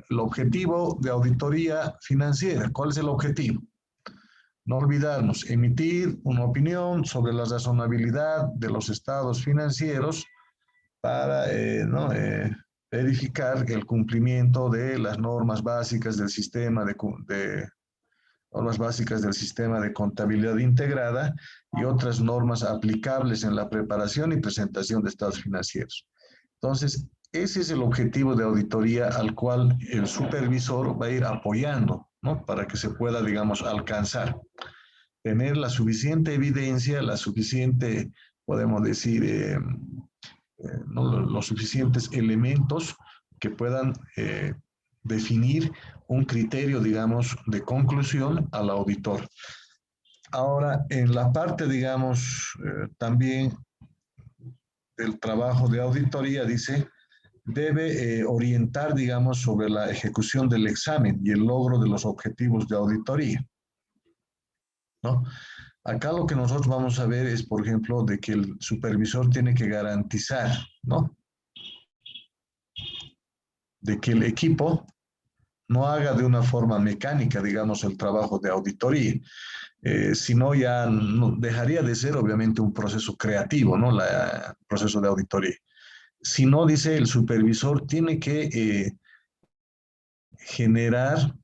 el objetivo de auditoría financiera. ¿Cuál es el objetivo? No olvidarnos, emitir una opinión sobre la razonabilidad de los estados financieros para ¿no? Verificar el cumplimiento de las normas básicas del sistema de normas básicas del sistema de contabilidad integrada y otras normas aplicables en la preparación y presentación de estados financieros. Entonces, ese es el objetivo de auditoría al cual el supervisor va a ir apoyando, ¿no? Para que se pueda, digamos, alcanzar. Tener la suficiente evidencia, la suficiente, podemos decir, ¿no? Los suficientes elementos que puedan definir un criterio, digamos, de conclusión al auditor. Ahora, en la parte, digamos, también del trabajo de auditoría, dice, debe orientar, digamos, sobre la ejecución del examen y el logro de los objetivos de auditoría, ¿no? Acá lo que nosotros vamos a ver es, por ejemplo, de que el supervisor tiene que garantizar, ¿no? De que el equipo no haga de una forma mecánica, digamos, el trabajo de auditoría, sino ya no, dejaría de ser, obviamente, un proceso creativo, ¿no? El proceso de auditoría. Si no, dice, el supervisor tiene que generar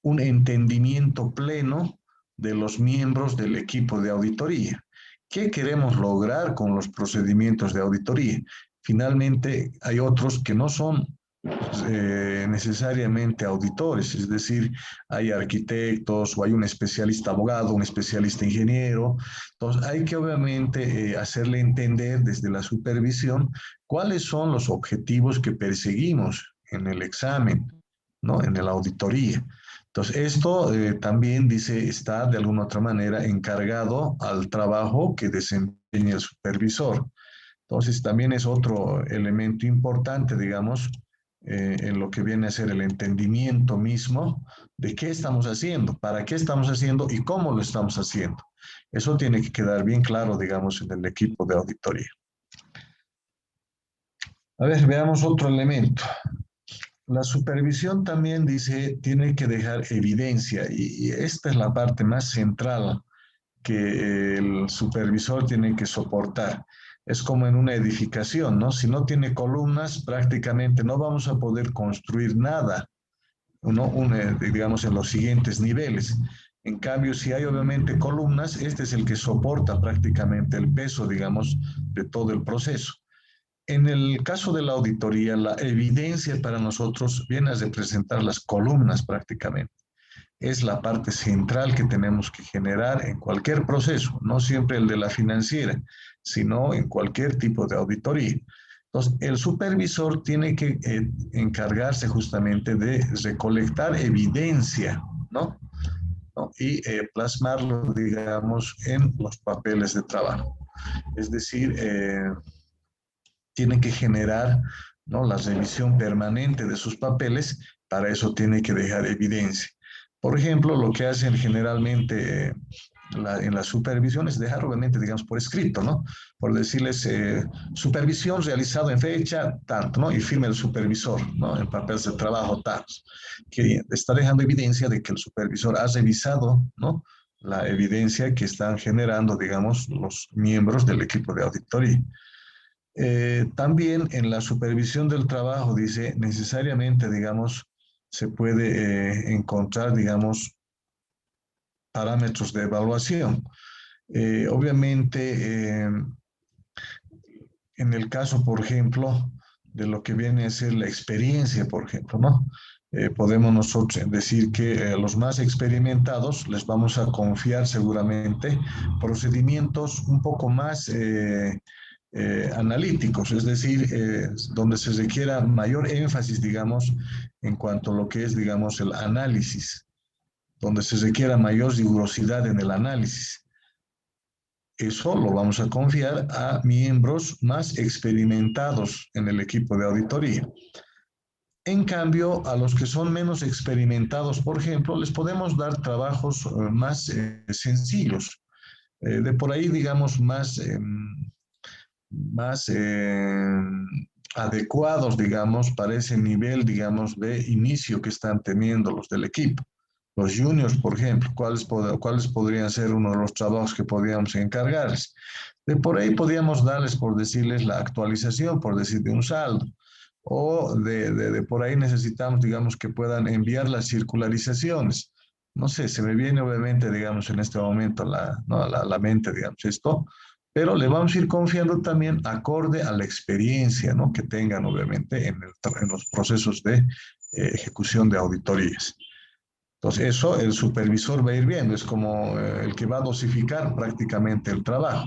un entendimiento pleno de los miembros del equipo de auditoría. ¿Qué queremos lograr con los procedimientos de auditoría? Finalmente, hay otros que no son necesariamente auditores, es decir, hay arquitectos o hay un especialista abogado, un especialista ingeniero. Entonces, hay que obviamente hacerle entender desde la supervisión cuáles son los objetivos que perseguimos en el examen, ¿no? En la auditoría. Entonces, esto también dice, está de alguna otra manera encargado al trabajo que desempeña el supervisor. Entonces, también es otro elemento importante, digamos, en lo que viene a ser el entendimiento mismo de qué estamos haciendo, para qué estamos haciendo y cómo lo estamos haciendo. Eso tiene que quedar bien claro, digamos, en el equipo de auditoría. A ver, veamos otro elemento. La supervisión también dice, tiene que dejar evidencia y esta es la parte más central que el supervisor tiene que soportar. Es como en una edificación, ¿no? Si no tiene columnas, prácticamente no vamos a poder construir nada, ¿no? Digamos, en los siguientes niveles. En cambio, si hay obviamente columnas, este es el que soporta prácticamente el peso, digamos, de todo el proceso. En el caso de la auditoría, la evidencia para nosotros viene a representar las columnas prácticamente. Es la parte central que tenemos que generar en cualquier proceso, no siempre el de la financiera, sino en cualquier tipo de auditoría. Entonces, el supervisor tiene que encargarse justamente de recolectar evidencia, ¿no? ¿No? Y plasmarlo, digamos, en los papeles de trabajo. Es decir, tiene que generar, ¿no? La revisión permanente de sus papeles, para eso tiene que dejar evidencia. Por ejemplo, lo que hacen generalmente en la supervisión es dejar, obviamente, digamos, por escrito, ¿no? Por decirles, supervisión realizada en fecha, tanto, ¿no? Y firma el supervisor, ¿no? En papeles de trabajo, tanto. Que está dejando evidencia de que el supervisor ha revisado, ¿no? La evidencia que están generando, digamos, los miembros del equipo de auditoría. También en la supervisión del trabajo, dice, necesariamente, digamos, se puede encontrar, digamos, parámetros de evaluación. Obviamente, en el caso, por ejemplo, de lo que viene a ser la experiencia, por ejemplo, ¿no? Podemos nosotros decir que los más experimentados les vamos a confiar seguramente procedimientos un poco más analíticos, es decir, donde se requiera mayor énfasis, digamos, en cuanto a lo que es, digamos, el análisis, donde se requiera mayor rigurosidad en el análisis. Eso lo vamos a confiar a miembros más experimentados en el equipo de auditoría. En cambio, a los que son menos experimentados, por ejemplo, les podemos dar trabajos más sencillos, de por ahí, digamos, más adecuados, digamos, para ese nivel, digamos, de inicio que están teniendo los del equipo. Los juniors, por ejemplo, ¿cuáles podrían ser uno de los trabajos que podríamos encargarles? De por ahí podríamos darles, por decirles, la actualización, por decir, de un saldo. O de por ahí necesitamos, digamos, que puedan enviar las circularizaciones. No sé, se me viene obviamente, digamos, en este momento ¿no? la mente, digamos, esto, pero le vamos a ir confiando también acorde a la experiencia, ¿no? Que tengan, obviamente, en los procesos de ejecución de auditorías. Entonces, eso el supervisor va a ir viendo, es como el que va a dosificar prácticamente el trabajo.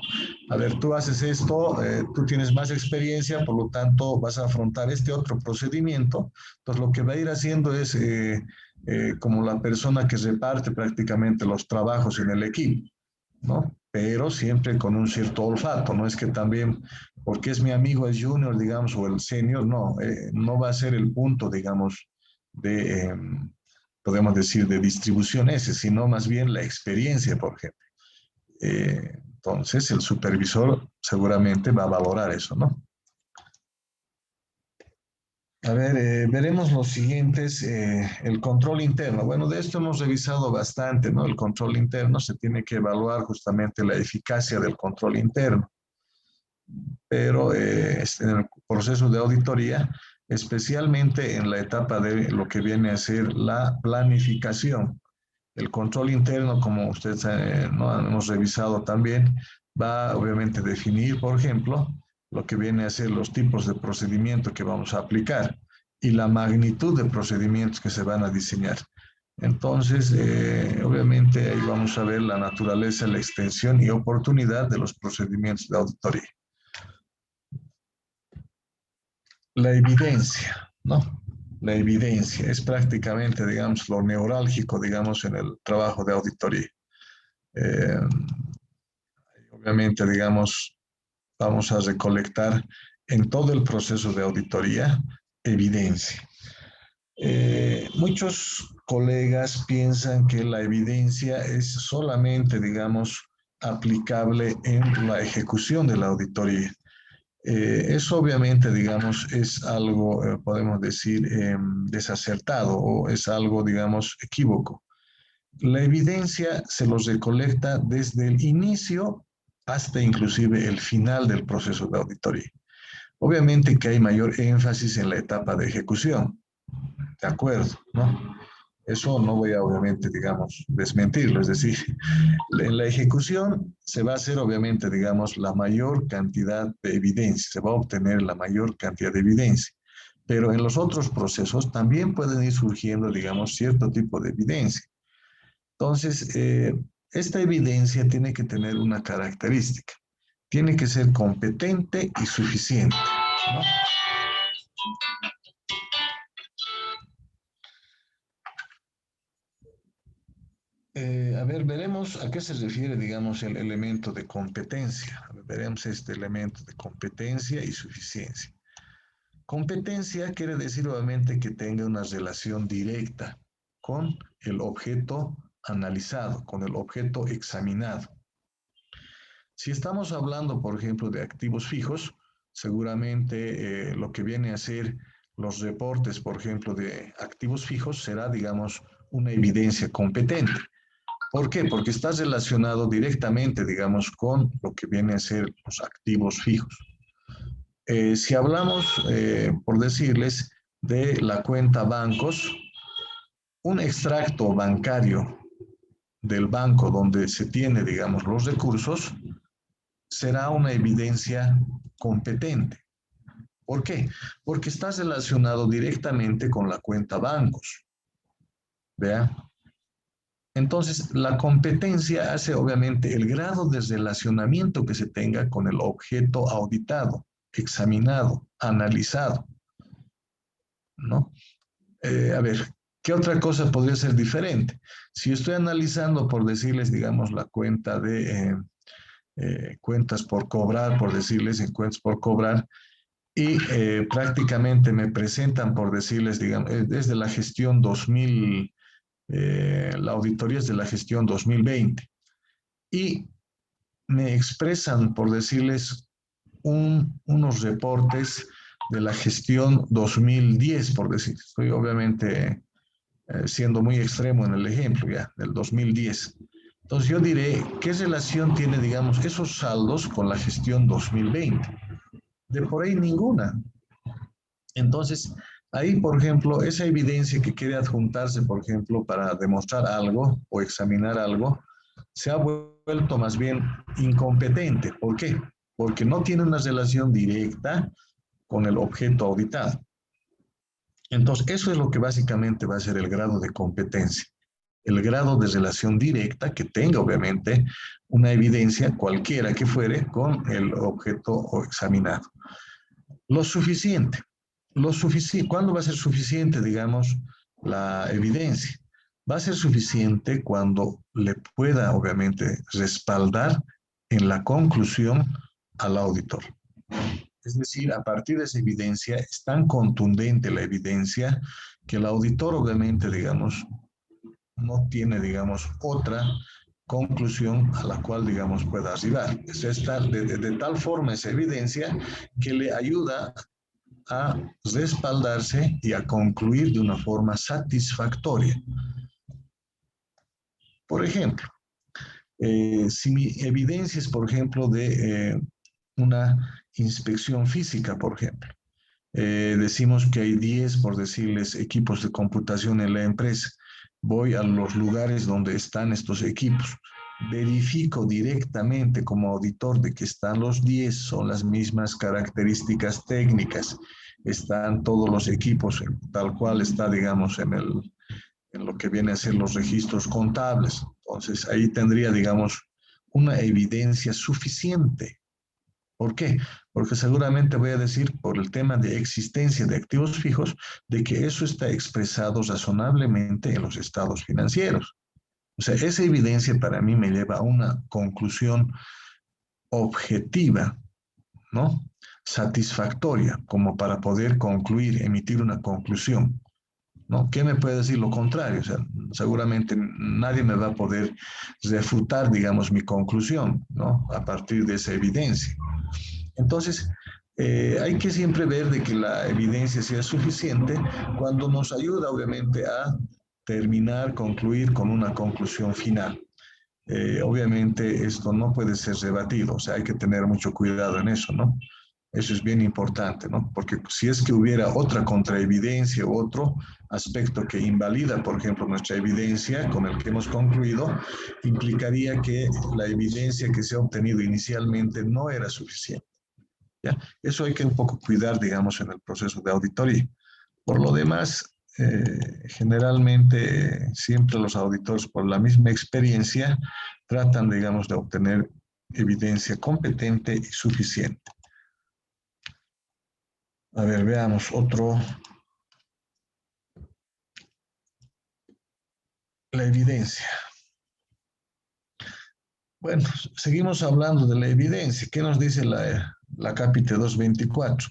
A ver, tú haces esto, tú tienes más experiencia, por lo tanto vas a afrontar este otro procedimiento. Entonces, lo que va a ir haciendo es como la persona que reparte prácticamente los trabajos en el equipo, ¿no? Pero siempre con un cierto olfato, no es que también, porque es mi amigo el junior, digamos, o el senior, no, no va a ser el punto, digamos, de podemos decir, de distribución ese, sino más bien la experiencia, por ejemplo. Entonces, el supervisor seguramente va a valorar eso, ¿no? A ver, veremos los siguientes, el control interno. Bueno, de esto hemos revisado bastante, ¿no? El control interno se tiene que evaluar justamente la eficacia del control interno, pero en el proceso de auditoría, especialmente en la etapa de lo que viene a ser la planificación. El control interno, como ustedes ¿no? hemos revisado también, va obviamente a definir, por ejemplo, lo que viene a ser los tipos de procedimiento que vamos a aplicar y la magnitud de procedimientos que se van a diseñar. Entonces, obviamente ahí vamos a ver la naturaleza, la extensión y oportunidad de los procedimientos de auditoría. La evidencia, ¿no? La evidencia es prácticamente, digamos, lo neurálgico, digamos, en el trabajo de auditoría. Eh, Obviamente, digamos, vamos a recolectar en todo el proceso de auditoría evidencia. Muchos colegas piensan que la evidencia es solamente, digamos, aplicable en la ejecución de la auditoría. Eso obviamente, digamos, es algo, podemos decir, desacertado o es algo, digamos, equívoco. La evidencia se los recolecta desde el inicio hasta inclusive el final del proceso de auditoría. Obviamente que hay mayor énfasis en la etapa de ejecución, de acuerdo, ¿no? Eso no voy a obviamente, digamos, desmentirlo, es decir, en la ejecución se va a hacer obviamente, digamos, la mayor cantidad de evidencia, se va a obtener la mayor cantidad de evidencia, pero en los otros procesos también pueden ir surgiendo, digamos, cierto tipo de evidencia. Entonces, esta evidencia tiene que tener una característica, tiene que ser competente y suficiente, ¿no? A ver, veremos a qué se refiere, digamos, el elemento de competencia. Veremos este elemento de competencia y suficiencia. Competencia quiere decir, obviamente, que tenga una relación directa con el objeto analizado, con el objeto examinado. Si estamos hablando, por ejemplo, de activos fijos, seguramente lo que viene a ser los reportes, por ejemplo, de activos fijos será, digamos, una evidencia competente. ¿Por qué? Porque está relacionado directamente, digamos, con lo que viene a ser los activos fijos. Si hablamos, por decirles, de la cuenta bancos, un extracto bancario del banco donde se tiene, digamos, los recursos, será una evidencia competente. ¿Por qué? Porque está relacionado directamente con la cuenta bancos. ¿Vea? Entonces, la competencia hace obviamente el grado de relacionamiento que se tenga con el objeto auditado, examinado, analizado, ¿no? A ver, ¿qué otra cosa podría ser diferente? Si estoy analizando, por decirles, digamos, la cuenta de cuentas por cobrar, por decirles, en cuentas por cobrar, y prácticamente me presentan, por decirles, digamos, desde la gestión 2000, la auditoría es de la gestión 2020, y me expresan, por decirles, unos reportes de la gestión 2010, por decir. Estoy obviamente siendo muy extremo en el ejemplo ya, del 2010. Entonces yo diré, ¿qué relación tiene, digamos, esos saldos con la gestión 2020? De por ahí ninguna. Entonces, ahí, por ejemplo, esa evidencia que quiere adjuntarse, por ejemplo, para demostrar algo o examinar algo, se ha vuelto más bien incompetente. ¿Por qué? Porque no tiene una relación directa con el objeto auditado. Entonces, eso es lo que básicamente va a ser el grado de competencia, el grado de relación directa que tenga, obviamente, una evidencia cualquiera que fuere con el objeto examinado. Lo suficiente. ¿Cuándo va a ser suficiente, digamos, la evidencia? Va a ser suficiente cuando le pueda, obviamente, respaldar en la conclusión al auditor. Es decir, a partir de esa evidencia, es tan contundente la evidencia que el auditor, obviamente, digamos, no tiene, digamos, otra conclusión a la cual, digamos, pueda arribar. Es de tal forma esa evidencia que le ayuda a respaldarse y a concluir de una forma satisfactoria. Por ejemplo, si mi evidencia es, por ejemplo, de una inspección física, por ejemplo, decimos que hay 10, por decirles, equipos de computación en la empresa. Voy a los lugares donde están estos equipos. Verifico directamente como auditor de que están los 10, son las mismas características técnicas. Están todos los equipos tal cual está, digamos, en lo que viene a ser los registros contables. Entonces, ahí tendría, digamos, una evidencia suficiente. ¿Por qué? Porque seguramente voy a decir por el tema de existencia de activos fijos, de que eso está expresado razonablemente en los estados financieros. O sea, esa evidencia para mí me lleva a una conclusión objetiva, ¿no? Satisfactoria, como para poder concluir, emitir una conclusión, ¿no? ¿Qué me puede decir lo contrario? O sea, seguramente nadie me va a poder refutar, digamos, mi conclusión, ¿no? A partir de esa evidencia. Entonces, hay que siempre ver de que la evidencia sea suficiente cuando nos ayuda, obviamente, a terminar, concluir con una conclusión final. Obviamente, esto no puede ser rebatido, o sea, hay que tener mucho cuidado en eso, ¿no? Eso es bien importante, ¿no? Porque si es que hubiera otra contraevidencia u otro aspecto que invalida, por ejemplo, nuestra evidencia con el que hemos concluido, implicaría que la evidencia que se ha obtenido inicialmente no era suficiente. ¿Ya? Eso hay que un poco cuidar, digamos, en el proceso de auditoría. Por lo demás, generalmente siempre los auditores, por la misma experiencia, tratan, digamos, de obtener evidencia competente y suficiente. A ver, veamos otro. La evidencia. Bueno, seguimos hablando de la evidencia. ¿Qué nos dice la Capite 224?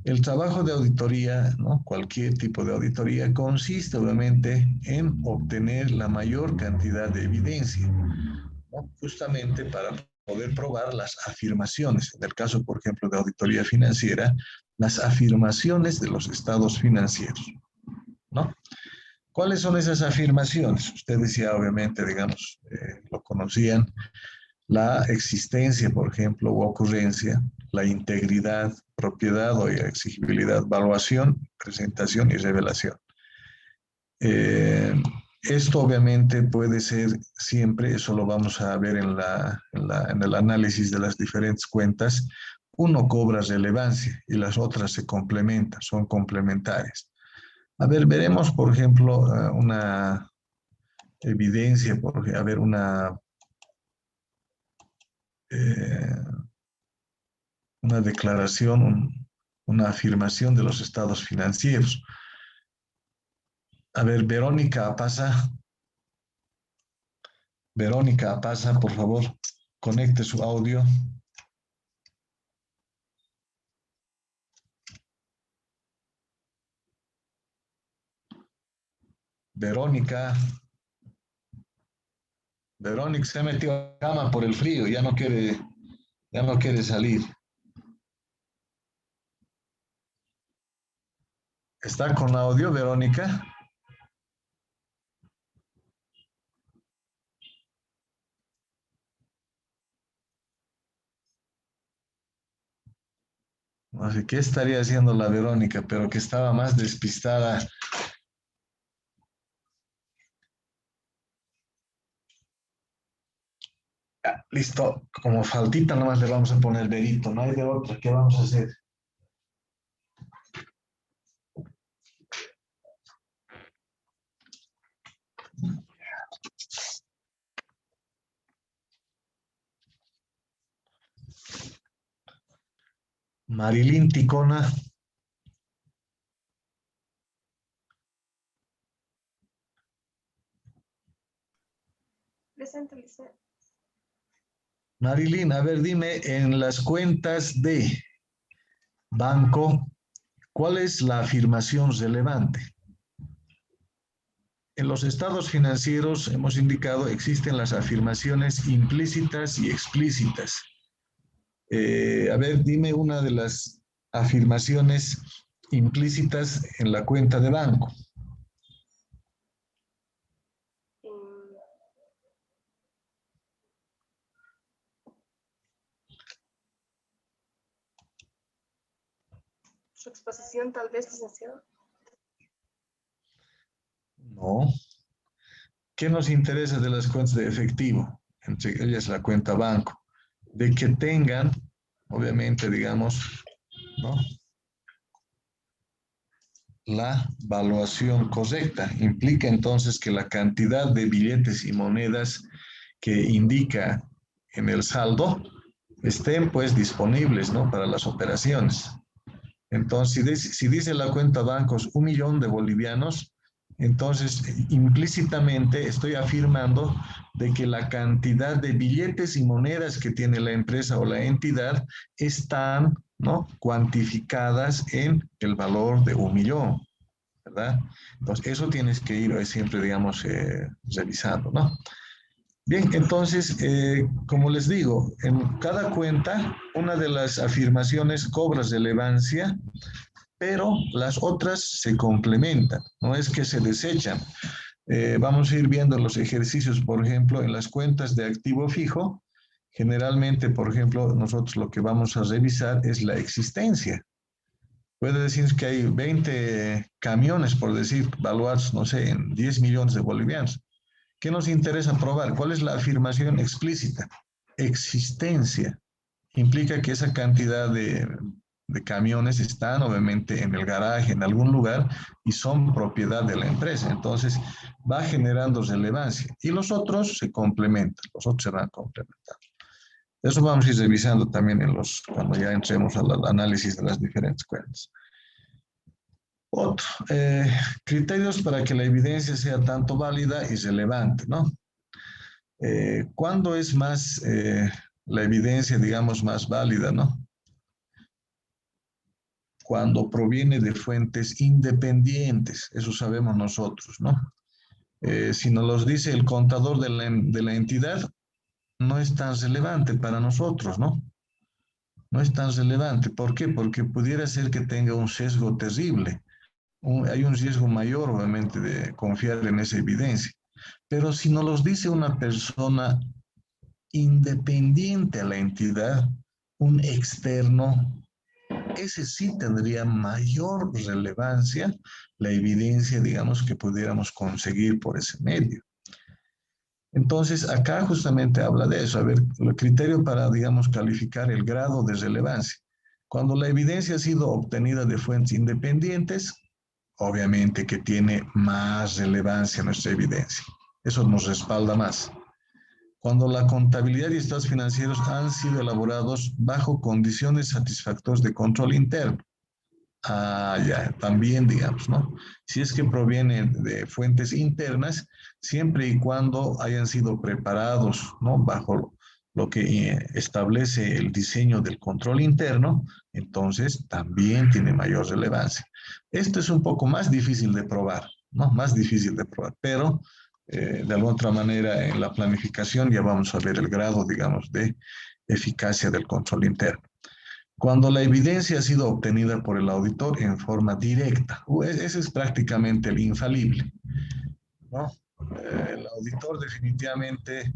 El trabajo de auditoría, ¿no? Cualquier tipo de auditoría, consiste obviamente en obtener la mayor cantidad de evidencia, ¿no? Justamente para poder probar las afirmaciones. En el caso, por ejemplo, de auditoría financiera, las afirmaciones de los estados financieros, ¿no? ¿Cuáles son esas afirmaciones? Ustedes ya obviamente, digamos, lo conocían. La existencia, por ejemplo, u ocurrencia, la integridad, propiedad o exigibilidad, valuación, presentación y revelación. Eh, Esto obviamente puede ser siempre, eso lo vamos a ver en el análisis de las diferentes cuentas, uno cobra relevancia y las otras se complementan, son complementarias. A ver, veremos, por ejemplo, una evidencia, a ver, eh, una declaración, una afirmación de los estados financieros. A ver, Verónica Apaza, por favor, conecte su audio. Verónica, Verónica se metió a cama por el frío, ya no quiere salir. ¿Está con audio, Verónica? No sé qué estaría haciendo la Verónica, pero que estaba más despistada. Ya, listo, como faltita nomás le vamos a poner Verito, no hay de otra, ¿qué vamos a hacer? Marilyn Ticona. Presente, Lisette. Marilyn, a ver, dime, en las cuentas de banco, ¿cuál es la afirmación relevante? En los estados financieros, hemos indicado, existen las afirmaciones implícitas y explícitas. A ver, dime una de las afirmaciones implícitas en la cuenta de banco. Su exposición, tal vez, licenciado. No. ¿Qué nos interesa de las cuentas de efectivo? Entre ellas la cuenta banco. De que tengan, obviamente, digamos, ¿no?, la valuación correcta. Implica entonces que la cantidad de billetes y monedas que indica en el saldo estén pues disponibles, ¿no?, para las operaciones. Entonces, si dice la cuenta bancos 1 millón de bolivianos, entonces implícitamente estoy afirmando de que la cantidad de billetes y monedas que tiene la empresa o la entidad están, ¿no?, cuantificadas en el valor de 1 millón, ¿verdad? Entonces, eso tienes que ir siempre, digamos, revisando, ¿no? Bien, entonces, como les digo, en cada cuenta, una de las afirmaciones cobra relevancia, pero las otras se complementan, no es que se desechan. Vamos a ir viendo los ejercicios, por ejemplo, en las cuentas de activo fijo. Generalmente, por ejemplo, nosotros lo que vamos a revisar es la existencia. Puede decir que hay 20 camiones, por decir, valuados, no sé, en 10 millones de bolivianos. ¿Qué nos interesa probar? ¿Cuál es la afirmación explícita? Existencia. Implica que esa cantidad de camiones están obviamente en el garaje, en algún lugar, y son propiedad de la empresa. Entonces, va generando relevancia. Y los otros se complementan, los otros se van complementando. Eso vamos a ir revisando también cuando ya entremos al análisis de las diferentes cuentas. Otro, criterios para que la evidencia sea tanto válida y relevante, ¿no? ¿Cuándo es más la evidencia, digamos, más válida, ¿no? Cuando proviene de fuentes independientes, eso sabemos nosotros, ¿no? Si nos los dice el contador de la entidad, no es tan relevante para nosotros, ¿no? No es tan relevante. ¿Por qué? Porque pudiera ser que tenga un sesgo terrible. Hay un riesgo mayor, obviamente, de confiar en esa evidencia. Pero si nos los dice una persona independiente a la entidad, un externo, ese sí tendría mayor relevancia la evidencia, digamos, que pudiéramos conseguir por ese medio. Entonces, acá justamente habla de eso. A ver, el criterio para, digamos, calificar el grado de relevancia. Cuando la evidencia ha sido obtenida de fuentes independientes, obviamente que tiene más relevancia nuestra evidencia. Eso nos respalda más. Cuando la contabilidad y estados financieros han sido elaborados bajo condiciones satisfactorias de control interno. Ah, ya, también, digamos, ¿no? Si es que provienen de fuentes internas, siempre y cuando hayan sido preparados, ¿no?, bajo lo que establece el diseño del control interno, entonces también tiene mayor relevancia. Esto es un poco más difícil de probar, ¿no? Más difícil de probar, pero de alguna otra manera en la planificación ya vamos a ver el grado, digamos, de eficacia del control interno. Cuando la evidencia ha sido obtenida por el auditor en forma directa. Ese es prácticamente el infalible, ¿no? El auditor definitivamente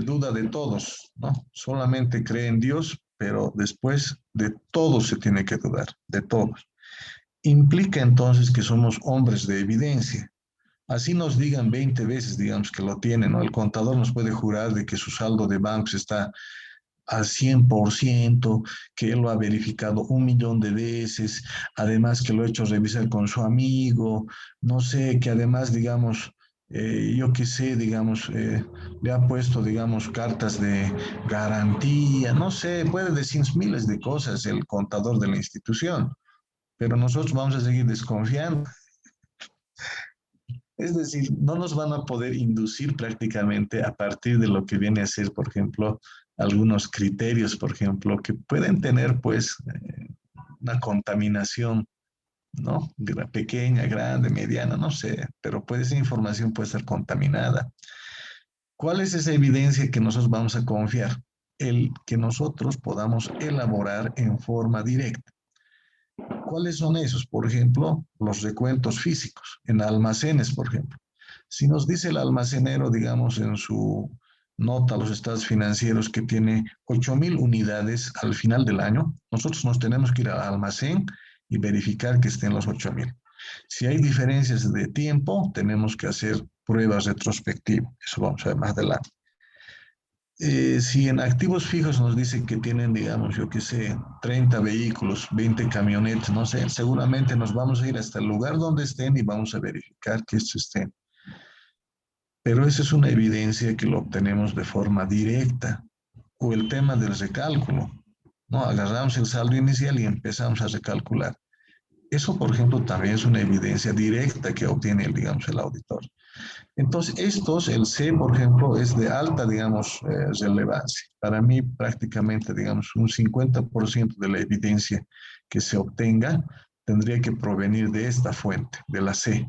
duda de todos, ¿no? Solamente cree en Dios, pero después de todos se tiene que dudar, de todos. Implica entonces que somos hombres de evidencia. Así nos digan 20 veces, digamos, que lo tienen, ¿no? El contador nos puede jurar de que su saldo de bancos está al 100%, que él lo ha verificado 1 millón de veces, además que lo ha hecho revisar con su amigo, no sé, que además, digamos, yo qué sé, digamos, le ha puesto, digamos, cartas de garantía, no sé, puede decir miles de cosas el contador de la institución, pero nosotros vamos a seguir desconfiando. Es decir, no nos van a poder inducir prácticamente a partir de lo que viene a ser, por ejemplo, algunos criterios, por ejemplo, que pueden tener pues una contaminación, ¿no? Pequeña, grande, mediana, no sé, pero esa información puede ser contaminada. ¿Cuál es esa evidencia que nosotros vamos a confiar? El que nosotros podamos elaborar en forma directa. ¿Cuáles son esos? Por ejemplo, los recuentos físicos, en almacenes, por ejemplo. Si nos dice el almacenero, digamos, en su nota a los estados financieros que tiene 8.000 unidades al final del año, nosotros nos tenemos que ir al almacén y verificar que estén los 8.000. Si hay diferencias de tiempo, tenemos que hacer pruebas retrospectivas. Eso vamos a ver más adelante. Si en activos fijos nos dicen que tienen, digamos, yo qué sé, 30 vehículos, 20 camionetas, no sé, seguramente nos vamos a ir hasta el lugar donde estén y vamos a verificar que estos estén. Pero esa es una evidencia que lo obtenemos de forma directa. O el tema del recálculo, ¿no? Agarramos el saldo inicial y empezamos a recalcular. Eso, por ejemplo, también es una evidencia directa que obtiene, digamos, el auditor. Entonces, el C, por ejemplo, es de alta, digamos, relevancia. Para mí, prácticamente, digamos, un 50% de la evidencia que se obtenga tendría que provenir de esta fuente, de la C.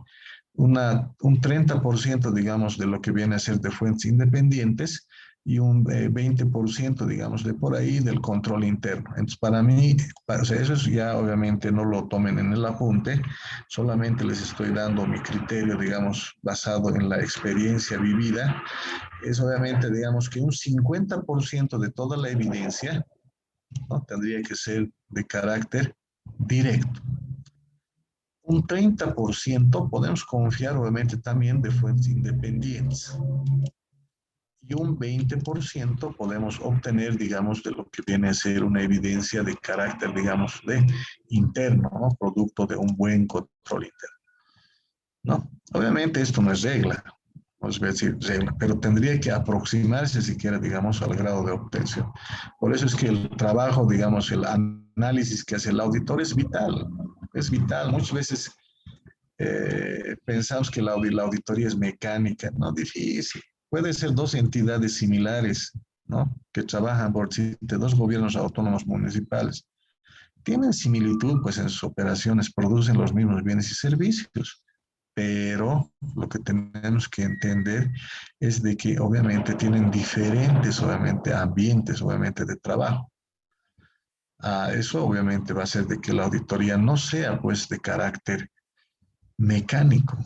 Un 30%, digamos, de lo que viene a ser de fuentes independientes y un 20%, digamos, de por ahí del control interno. Entonces, para mí, o sea, eso ya obviamente no lo tomen en el apunte, solamente les estoy dando mi criterio, digamos, basado en la experiencia vivida. Es obviamente, digamos, que un 50% de toda la evidencia, ¿no? Tendría que ser de carácter directo. Un 30% podemos confiar, obviamente, también de fuentes independientes. Y un 20% podemos obtener, digamos, de lo que viene a ser una evidencia de carácter, digamos, de interno, ¿no? Producto de un buen control interno, ¿no? Obviamente esto no es regla, no es decir regla, pero tendría que aproximarse siquiera, digamos, al grado de obtención. Por eso es que el trabajo, digamos, el análisis que hace el auditor es vital, es vital. Muchas veces pensamos que la auditoría es mecánica, no, difícil. Puede ser dos entidades similares, ¿no? Que trabajan por dos gobiernos autónomos municipales. Tienen similitud, pues, en sus operaciones, producen los mismos bienes y servicios, pero lo que tenemos que entender es de que obviamente tienen diferentes, obviamente, ambientes, obviamente, de trabajo. Eso obviamente va a hacer de que la auditoría no sea, pues, de carácter mecánico.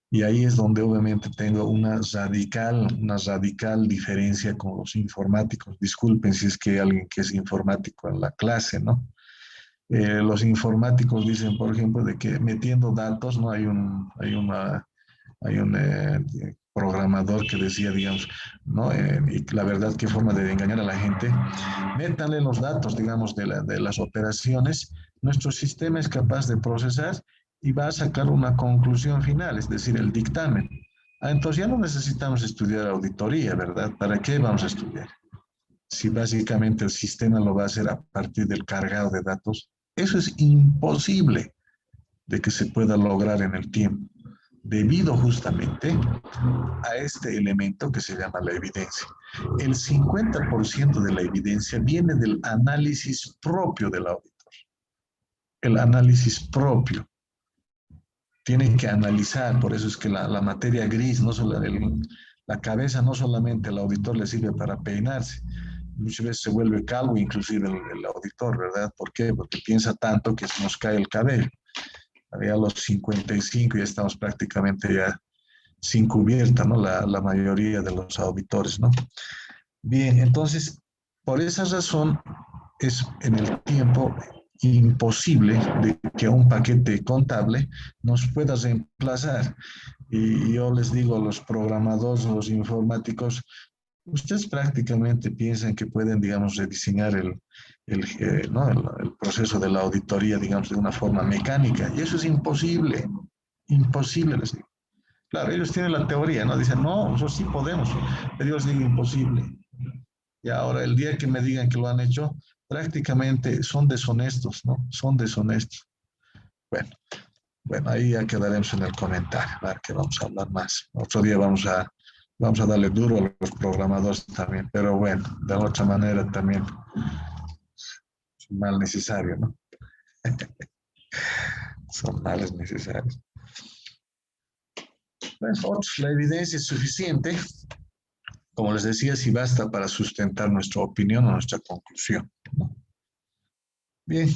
Y ahí es donde obviamente tengo una radical diferencia con los informáticos. Disculpen si es que hay alguien que es informático en la clase, ¿no? Los informáticos dicen, por ejemplo, de que metiendo datos, ¿no? Hay un programador que decía, digamos, ¿no? Y la verdad, qué forma de engañar a la gente. Métanle los datos, digamos, de las operaciones. Nuestro sistema es capaz de procesar y va a sacar una conclusión final, es decir, el dictamen. Entonces ya no necesitamos estudiar auditoría, ¿verdad? ¿Para qué vamos a estudiar? Si básicamente el sistema lo va a hacer a partir del cargado de datos, eso es imposible de que se pueda lograr en el tiempo, debido justamente a este elemento que se llama la evidencia. El 50% de la evidencia viene del análisis propio del auditor. El análisis propio. Tiene que analizar, por eso es que la materia gris, no solo la cabeza, no solamente el auditor le sirve para peinarse, muchas veces se vuelve calvo inclusive el auditor, ¿verdad? ¿Por qué? Porque piensa tanto que se nos cae el cabello. Ya a los 55 ya estamos prácticamente ya sin cubierta, ¿no? La mayoría de los auditores, ¿no? Bien, entonces, por esa razón es en el tiempo imposible de que un paquete contable nos pueda reemplazar. Y yo les digo a los programadores, a los informáticos, ustedes prácticamente piensan que pueden, digamos, rediseñar ¿no? el proceso de la auditoría, digamos, de una forma mecánica. Y eso es imposible, imposible, les digo. Claro, ellos tienen la teoría, ¿no? Dicen, no, nosotros sí podemos, pero yo les digo, imposible. Y ahora, el día que me digan que lo han hecho, prácticamente son deshonestos, ¿no? Son deshonestos. Bueno, bueno, ahí ya quedaremos en el comentario, a ver que vamos a hablar más. Otro día vamos a darle duro a los programadores también, pero bueno, de otra manera también son mal necesarios, ¿no? Son males necesarios. Pues, la evidencia es suficiente. Como les decía, si basta para sustentar nuestra opinión o nuestra conclusión, ¿no? Bien,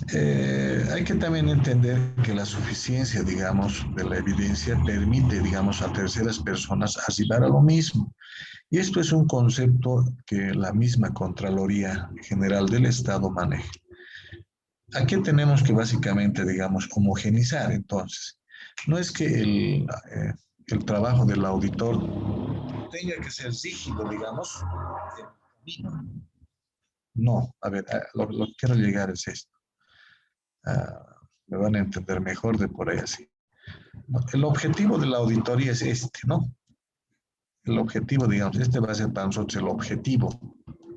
hay que también entender que la suficiencia, digamos, de la evidencia permite, digamos, a terceras personas arribar a lo mismo. Y esto es un concepto que la misma Contraloría General del Estado maneja. Aquí tenemos que básicamente, digamos, homogenizar entonces. No es que el trabajo del auditor tenga que ser rígido, digamos. No, a ver, lo que quiero llegar es esto. Me van a entender mejor de por ahí así. El objetivo de la auditoría es este, ¿no? El objetivo, digamos, este va a ser para nosotros el objetivo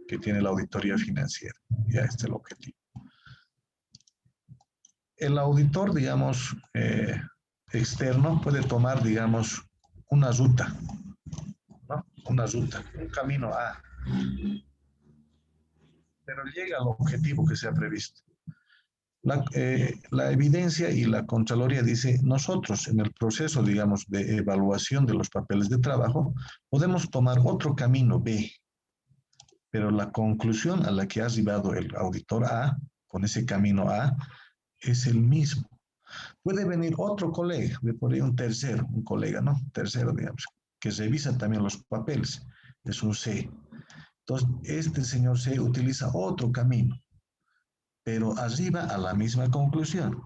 que tiene la auditoría financiera. Ya este es el objetivo. El auditor, digamos, externo puede tomar, digamos, una ruta, ¿no? Una ruta, un camino A, pero llega al objetivo que se ha previsto. La evidencia y la Contraloría dice, nosotros en el proceso, digamos, de evaluación de los papeles de trabajo, podemos tomar otro camino B, pero la conclusión a la que ha arribado el auditor A, con ese camino A, es el mismo. Puede venir otro colega, de por ahí un tercero, un colega, ¿no? Tercero, digamos, que revisa también los papeles, es un C. Entonces, este señor C utiliza otro camino, pero arriba a la misma conclusión.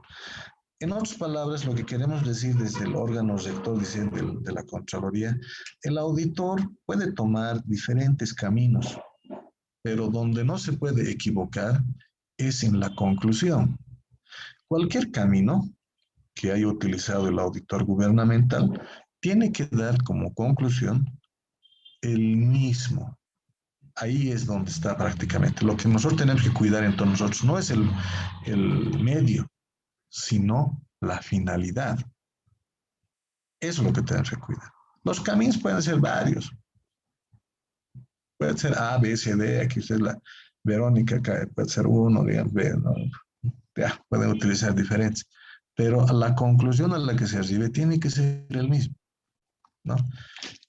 En otras palabras, lo que queremos decir desde el órgano rector, dice, de la Contraloría, el auditor puede tomar diferentes caminos, pero donde no se puede equivocar es en la conclusión. Cualquier camino que haya utilizado el auditor gubernamental tiene que dar como conclusión el mismo. Ahí es donde está prácticamente. Lo que nosotros tenemos que cuidar entonces nosotros no es el medio, sino la finalidad. Eso es lo que tenemos que cuidar. Los caminos pueden ser varios. Puede ser A, B, C, D. Aquí usted la Verónica, puede ser uno, digamos, B, ¿no? Ya, pueden utilizar diferentes. Pero la conclusión a la que se arribe tiene que ser el mismo, ¿no?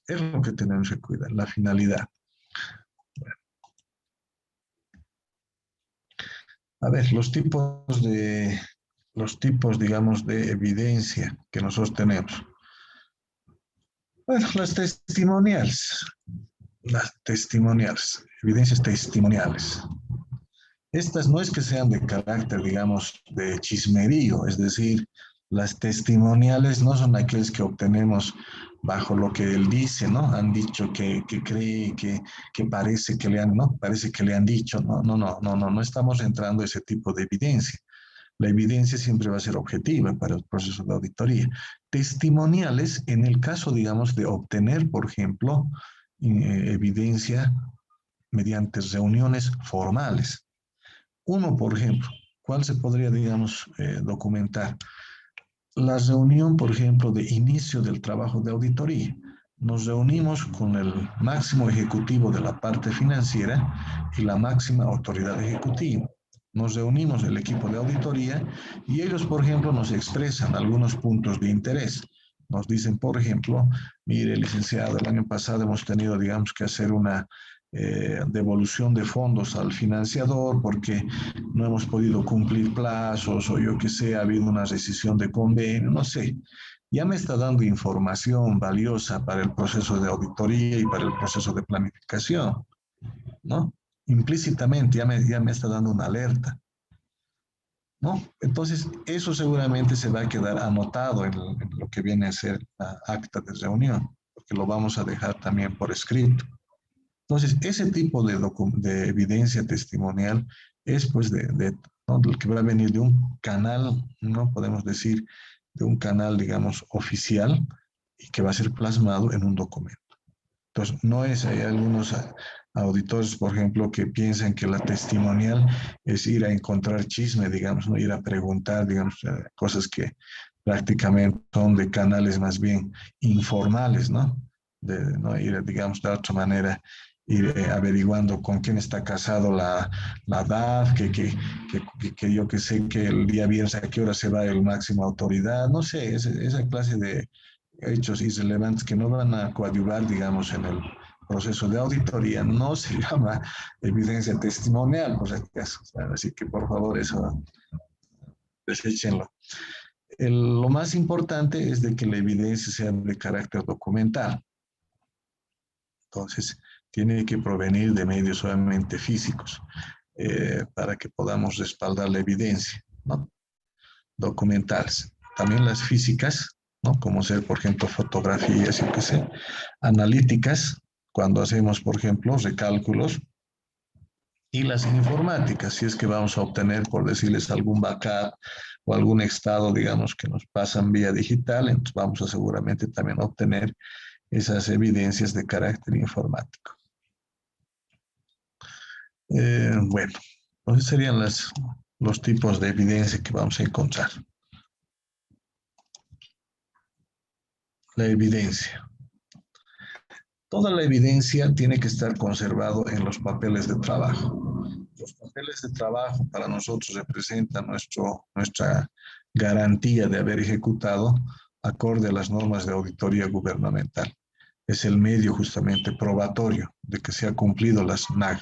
Es lo que tenemos que cuidar, la finalidad. Bueno. A ver, los tipos, digamos, de evidencia que nosotros tenemos. Bueno, las testimoniales, evidencias testimoniales. Estas no es que sean de carácter, digamos, de chismerío, es decir, las testimoniales no son aquellas que obtenemos bajo lo que él dice, ¿no? Han dicho que cree, que parece que le han, ¿no? Parece que le han dicho, no estamos entrando a ese tipo de evidencia. La evidencia siempre va a ser objetiva para el proceso de auditoría. Testimoniales, en el caso, digamos, de obtener, por ejemplo, evidencia mediante reuniones formales. Uno, por ejemplo, ¿cuál se podría, digamos, documentar? La reunión, por ejemplo, de inicio del trabajo de auditoría. Nos reunimos con el máximo ejecutivo de la parte financiera y la máxima autoridad ejecutiva. Nos reunimos el equipo de auditoría y ellos, por ejemplo, nos expresan algunos puntos de interés. Nos dicen, por ejemplo, mire, licenciado, el año pasado hemos tenido, digamos, que hacer una devolución de fondos al financiador porque no hemos podido cumplir plazos o yo que sé, ha habido una rescisión de convenio, no sé. Ya me está dando información valiosa para el proceso de auditoría y para el proceso de planificación, ¿no? Implícitamente ya me está dando una alerta, ¿no? Entonces, eso seguramente se va a quedar anotado en lo que viene a ser la acta de reunión, porque lo vamos a dejar también por escrito. Entonces, ese tipo de evidencia testimonial es pues ¿no? Lo que va a venir de un canal, no podemos decir, de un canal, digamos, oficial y que va a ser plasmado en un documento. Entonces, no es, hay algunos auditores, por ejemplo, que piensan que la testimonial es ir a encontrar chisme, digamos, no ir a preguntar, digamos, cosas que prácticamente son de canales más bien informales, ¿no? De no ir, digamos, de otra manera, ir averiguando con quién está casado la DAF, que yo que sé que el día viernes a qué hora se va el máximo autoridad, no sé, esa clase de hechos irrelevantes que no van a coadyuvar, digamos, en el proceso de auditoría, no se llama evidencia testimonial, por si acaso. Así que, por favor, eso deséchenlo. Lo más importante es de que la evidencia sea de carácter documental. Entonces, tiene que provenir de medios obviamente físicos para que podamos respaldar la evidencia, ¿no? Documentales. También las físicas, ¿no? Como ser, por ejemplo, fotografías, yo qué sé, analíticas, cuando hacemos, por ejemplo, recálculos, y las informáticas, si es que vamos a obtener, por decirles, algún backup o algún estado, digamos, que nos pasan vía digital, entonces vamos a seguramente también obtener esas evidencias de carácter informático. Bueno, entonces serían los tipos de evidencia que vamos a encontrar. La evidencia. Toda la evidencia tiene que estar conservado en los papeles de trabajo. Los papeles de trabajo para nosotros representan nuestra garantía de haber ejecutado acorde a las normas de auditoría gubernamental. Es el medio justamente probatorio de que se ha cumplido las NAG.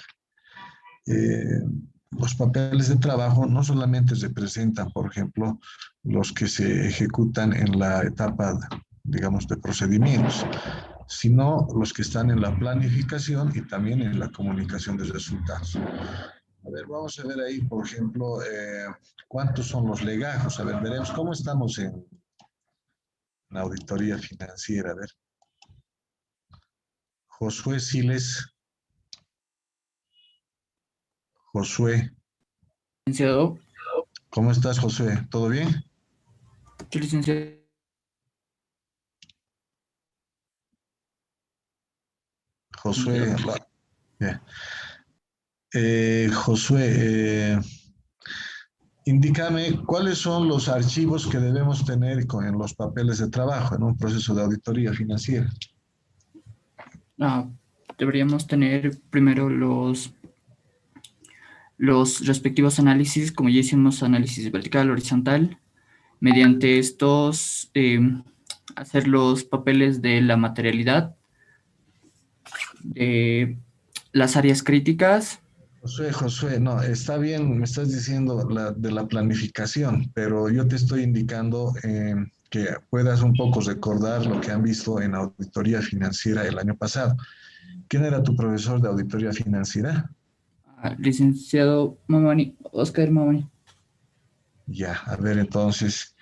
Los papeles de trabajo no solamente representan, por ejemplo, los que se ejecutan en la etapa, digamos, de procedimientos, sino los que están en la planificación y también en la comunicación de resultados. A ver, vamos a ver ahí, por ejemplo, cuántos son los legajos. A ver, veremos cómo estamos en la auditoría financiera. A ver, Josué Siles. Josué, Licenciado, ¿cómo estás, Josué? ¿Todo bien? sí, licenciado. Josué, yeah. Josué, indícame cuáles son los archivos que debemos tener en los papeles de trabajo en un proceso de auditoría financiera. Deberíamos tener primero los respectivos análisis, como ya hicimos análisis vertical, horizontal. Mediante estos, hacer los papeles de la materialidad, de las áreas críticas. Josué, no, está bien, me estás diciendo de la planificación, pero yo te estoy indicando que puedas un poco recordar lo que han visto en auditoría financiera el año pasado. ¿Quién era tu profesor de auditoría financiera? Licenciado Mamani, Oscar Mamani. Ya, a ver entonces,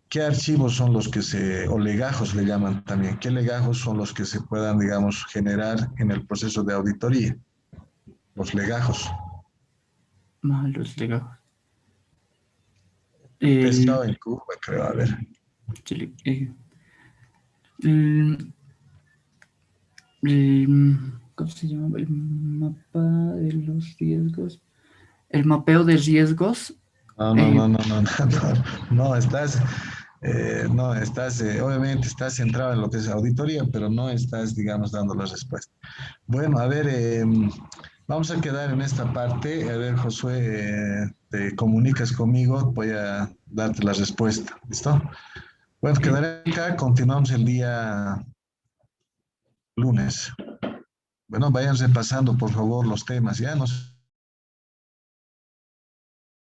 ¿qué archivos son los que o legajos le llaman también? ¿Qué legajos son los que se puedan, digamos, generar en el proceso de auditoría? Los legajos. Los legajos. He estado en Cuba, creo, a ver. ¿Cómo se llama? El mapa de los riesgos. El mapeo de riesgos. No, obviamente estás centrado en lo que es auditoría, pero no estás, digamos, dando la respuesta. Bueno, a ver, vamos a quedar en esta parte. A ver, Josué, te comunicas conmigo, voy a darte la respuesta. ¿Listo? Bueno, quedaré acá, continuamos el día lunes. Bueno, váyanse pasando, por favor, los temas, ya nos